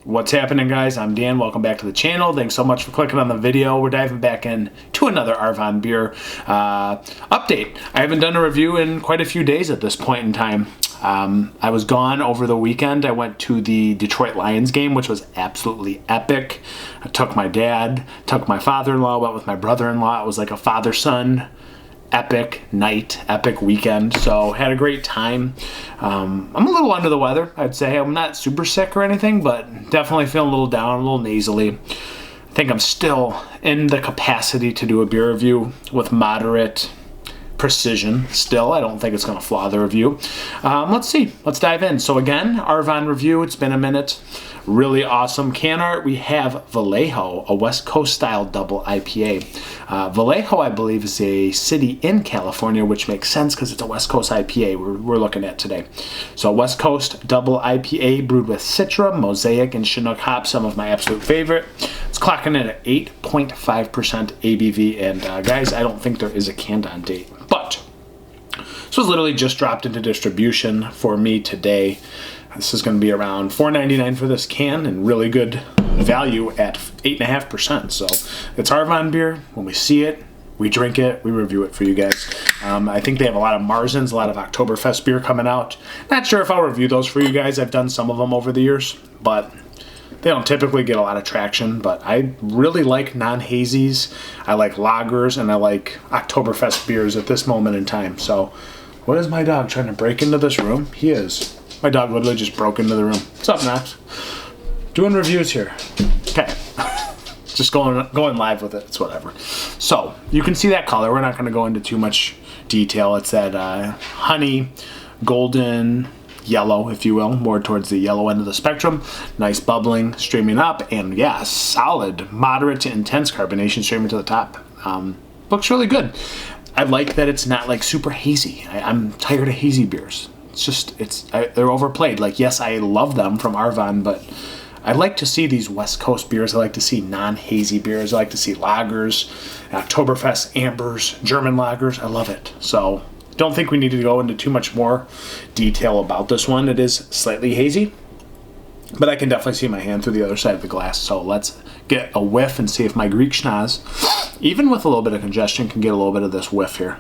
What's happening, guys? I'm Dan. Welcome back to the channel. Thanks so much for clicking on the video. We're diving back in to another Arvon beer update. I haven't done a review in quite a few days at this point in time. I was gone over the weekend. I went to the Detroit Lions game, which was absolutely epic. I took my dad, took my father-in-law, went with my brother-in-law. It was like a father-son epic night, epic weekend. So had a great time. I'm a little under the weather, I'd say. I'm not super sick or anything, but definitely feeling a little down, a little nasally. I think I'm still in the capacity to do a beer review with moderate precision still. I don't think it's going to flaw the review. Let's see. Let's dive in. So again, Arvon review. It's been a minute. Really awesome can art. We have Vallejo, a West Coast style double IPA. Vallejo, I believe, is a city in California, which makes sense because it's a West Coast IPA we're looking at today. So West Coast double IPA brewed with Citra, Mosaic, and Chinook hops, some of my absolute favorite. It's clocking in at 8.5% ABV, and guys, I don't think there is a canned on date. But this was literally just dropped into distribution for me today. This is going to be around $4.99 for this can, and really good value at 8.5%. So it's Arvon beer. When we see it, we drink it, we review it for you guys. I think they have a lot of Marzens, a lot of Oktoberfest beer coming out. Not sure if I'll review those for you guys. I've done some of them over the years, but they don't typically get a lot of traction. But I really like non-hazies. I like lagers, and I like Oktoberfest beers at this moment in time. So what is my dog trying to break into this room? He is. My dog literally just broke into the room. What's up, Max? Doing reviews here. Okay. Just going live with it. It's whatever. So you can see that color. We're not going to go into too much detail. It's that honey, golden, yellow, if you will, more towards the yellow end of the spectrum. Nice bubbling, streaming up, and yeah, solid, moderate to intense carbonation streaming to the top. Looks really good. I like that it's not like super hazy. I'm tired of hazy beers. It's just, they're overplayed. Like, yes, I love them from Arvon, but I like to see these West Coast beers. I like to see non-hazy beers. I like to see lagers, Oktoberfest ambers, German lagers. I love it. So don't think we need to go into too much more detail about this one. It is slightly hazy, but I can definitely see my hand through the other side of the glass. So let's get a whiff and see if my Greek schnoz, even with a little bit of congestion, can get a little bit of this whiff here.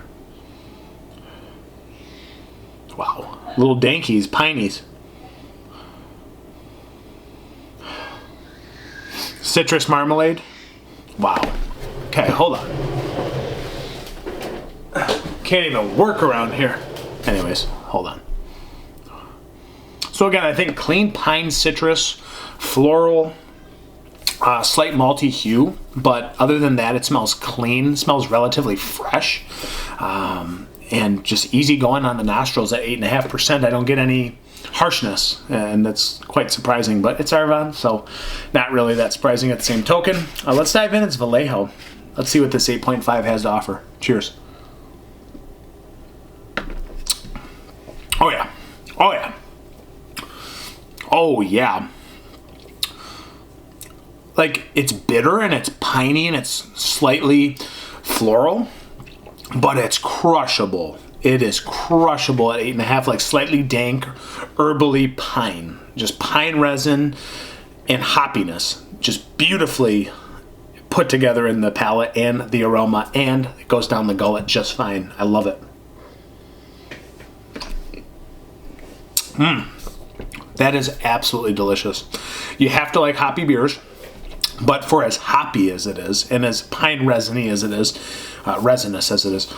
Wow. Little dankies, pinies. Citrus marmalade. Wow. Okay, hold on. Can't even work around here. Anyways, hold on. So again, I think clean pine citrus, floral, slight malty hue, but other than that, it smells clean. It smells relatively fresh. And just easy going on the nostrils at 8.5%. I don't get any harshness, and that's quite surprising, but it's Arvon, so not really that surprising at the same token. Let's dive in. It's Vallejo. Let's see what this 8.5 has to offer. Cheers. Oh yeah. Oh yeah. Oh yeah. Like, it's bitter and it's piney and it's slightly floral, but it's crushable. It is crushable at 8.5, like slightly dank, herbally pine. Just pine resin and hoppiness. Just beautifully put together in the palate and the aroma, and it goes down the gullet just fine. I love it. That is absolutely delicious. You have to like hoppy beers, but for as hoppy as it is, and as pine resiny as it is, resinous as it is,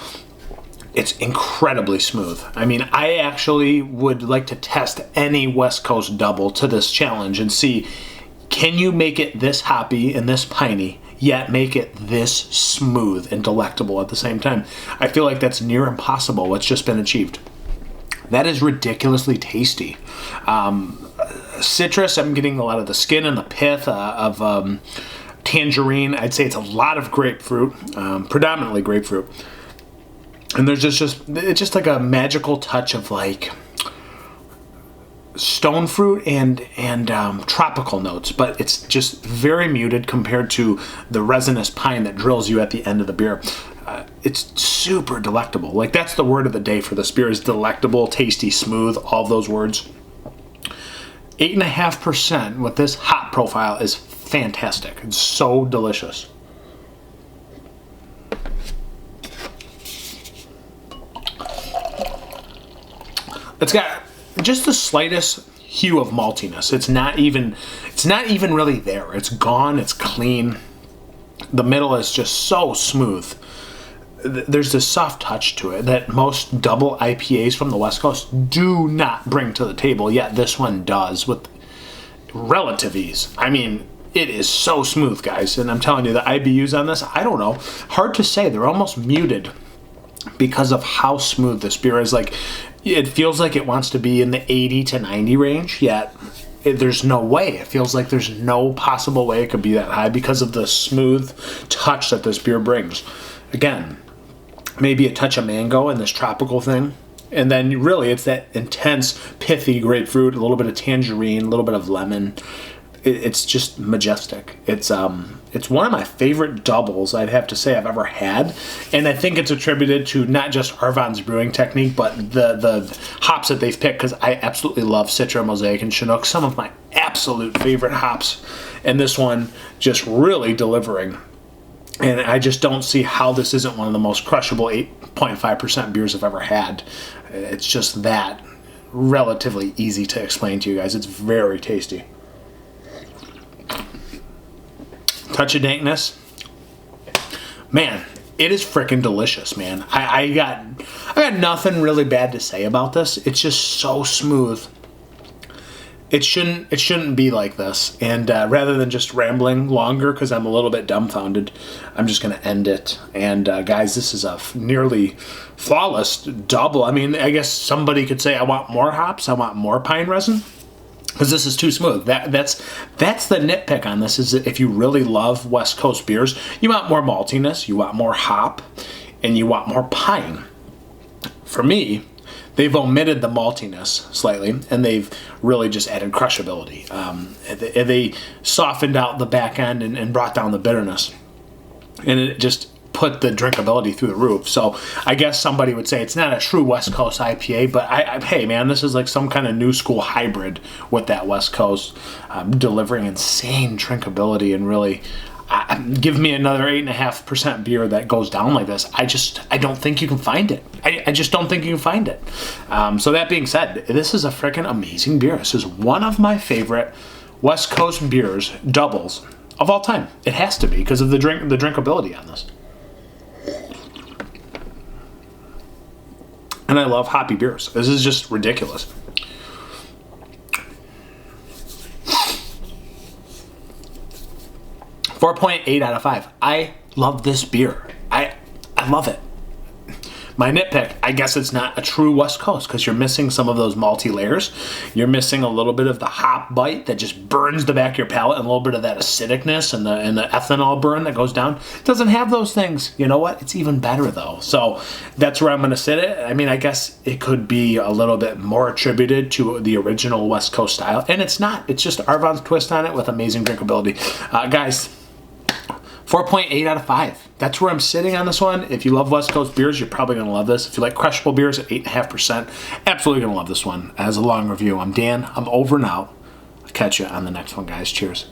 it's incredibly smooth. I mean, I actually would like to test any West Coast double to this challenge and see, can you make it this hoppy and this piney, yet make it this smooth and delectable at the same time? I feel like that's near impossible what's just been achieved. That is ridiculously tasty. Citrus, I'm getting a lot of the skin and the pith of tangerine. I'd say it's a lot of grapefruit, predominantly grapefruit. And there's it's just like a magical touch of like stone fruit and tropical notes, but it's just very muted compared to the resinous pine that drills you at the end of the beer. It's super delectable. Like, that's the word of the day for this beer, is delectable, tasty, smooth, all those words. 8.5% with this hop profile is fantastic. It's so delicious. It's got just the slightest hue of maltiness. It's not even really there. It's gone, it's clean. The middle is just so smooth. There's this soft touch to it that most double IPAs from the West Coast do not bring to the table, yet this one does with relative ease. I mean, it is so smooth, guys, and I'm telling you, the IBUs on this, I don't know, hard to say. They're almost muted because of how smooth this beer is. Like, it feels like it wants to be in the 80 to 90 range, yet there's no way. It feels like there's no possible way it could be that high because of the smooth touch that this beer brings. Again, maybe a touch of mango in this tropical thing. And then really it's that intense, pithy grapefruit, a little bit of tangerine, a little bit of lemon. It's just majestic. It's one of my favorite doubles, I'd have to say, I've ever had. And I think it's attributed to not just Arvon's brewing technique, but the hops that they've picked, because I absolutely love Citra, Mosaic, and Chinook, some of my absolute favorite hops. And this one just really delivering. And I just don't see how this isn't one of the most crushable 8.5% beers I've ever had. It's just that relatively easy to explain to you guys. It's very tasty. Touch of dankness. Man, it is freaking delicious, man. I got nothing really bad to say about this. It's just so smooth. It shouldn't be like this. And rather than just rambling longer, because I'm a little bit dumbfounded, I'm just going to end it. And guys, this is a nearly flawless double. I mean, I guess somebody could say, I want more hops, I want more pine resin, because this is too smooth. That's the nitpick on this, is that if you really love West Coast beers, you want more maltiness, you want more hop, and you want more pine. For me, they've omitted the maltiness slightly, and they've really just added crushability. They softened out the back end and brought down the bitterness, and it just put the drinkability through the roof. So I guess somebody would say it's not a true West Coast IPA, but hey man, this is like some kind of new school hybrid with that West Coast, delivering insane drinkability and really give me another 8.5% beer that goes down like this. I don't think you can find it. I just don't think you can find it. So that being said, this is a freaking amazing beer. This is one of my favorite West Coast beers, doubles, of all time. It has to be because of the drinkability on this. And I love hoppy beers. This is just ridiculous. .8 out of 5. I love this beer. I love it. My nitpick, I guess it's not a true West Coast because you're missing some of those malty layers. You're missing a little bit of the hop bite that just burns the back of your palate, and a little bit of that acidicness and the ethanol burn that goes down. It doesn't have those things. You know what? It's even better though. So that's where I'm going to sit it. I mean, I guess it could be a little bit more attributed to the original West Coast style, and it's not. It's just Arvon's twist on it with amazing drinkability. Guys, 4.8 out of 5. That's where I'm sitting on this one. If you love West Coast beers, you're probably going to love this. If you like crushable beers at 8.5%, absolutely going to love this one. As a long review, I'm Dan. I'm over and out. I'll catch you on the next one, guys. Cheers.